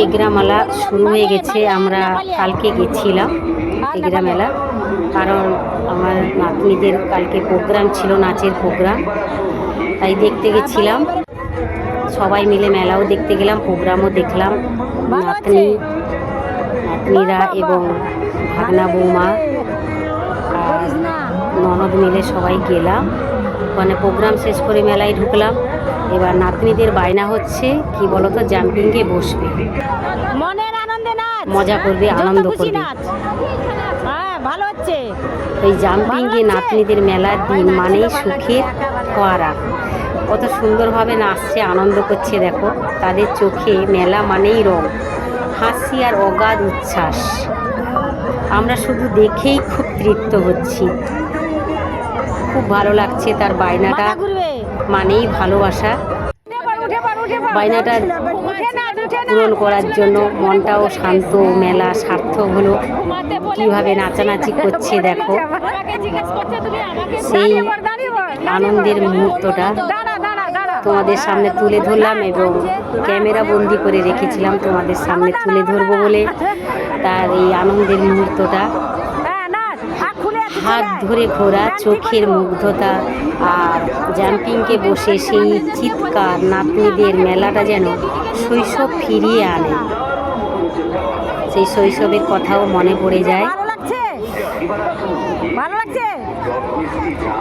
এগরা মেলা শুরু হয়ে গেছে। আমরা কালকে গেছিলাম এগরা মেলা, কারণ আমার নাতনিদের কালকে প্রোগ্রাম ছিল, নাচের প্রোগ্রাম, তাই দেখতে গেছিলাম। সবাই মিলে মেলাও দেখতে গেলাম, প্রোগ্রামও দেখলাম। নাতনিরা এবং ভাগনা বৌমা আর ননদ মিলে সবাই গেলাম। ওখানে প্রোগ্রাম শেষ করে মেলায় ঢুকলাম। এবার নাতনিদের বায়না হচ্ছে কি বলতো, জাম্পিংয়ে বসবে, মনের আনন্দে নাচ, মজা করবে, আনন্দ করবে। ভালো হচ্ছে ওই জাম্পিংয়ে নাতনিদের মেলার দিন মানেই সুখের ফোয়ারা। কত সুন্দরভাবে নাচছে, আনন্দ করছে। দেখো, তাদের চোখে মেলা মানেই রং, হাসি আর অগাধ উচ্ছ্বাস। আমরা শুধু দেখেই খুব তৃপ্ত হচ্ছি, খুব ভালো লাগছে। তার বায়নাটা মানেই ভালোবাসা। বায়নাটা পূরণ করার জন্য মনটাও শান্ত, মেলা সার্থক হলো। কীভাবে নাচানাচি করছে দেখো, সেই আনন্দের মুহূর্তটা তোমাদের সামনে তুলে ধরলাম এবং ক্যামেরা বন্দি করে রেখেছিলাম তোমাদের সামনে তুলে ধরবো বলে। তার এই আনন্দের মুহূর্তটা, হাত ধরে ঘোরা, চোখের মুগ্ধতা আর জাম্পিংকে বসে সেই চিৎকার, নাতনিদের মেলাটা যেন শৈশব ফিরিয়ে আনে। সেই শৈশবের কথাও মনে পড়ে যায়।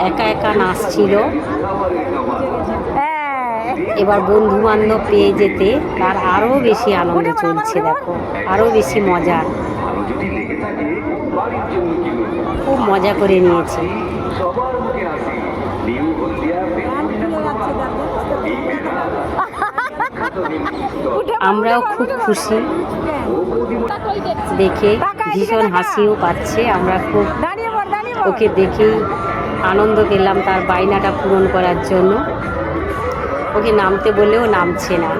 একা একা নাচছিল, এবার বন্ধু বান্ধব পেয়ে যেতে তার আরও বেশি আনন্দ চলছে। দেখো, আরও বেশি মজা, খুব মজা করে নিয়েছি। আমরাও খুব খুশি দেখে, ভীষণ হাসিও পাচ্ছে। আমরা খুব ওকে দেখেই আনন্দ পেলাম তার বায়নাটা পূরণ করার জন্য। ওকে নামতে বললেও নামছে না।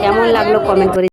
কেমন লাগলো কমেন্ট করে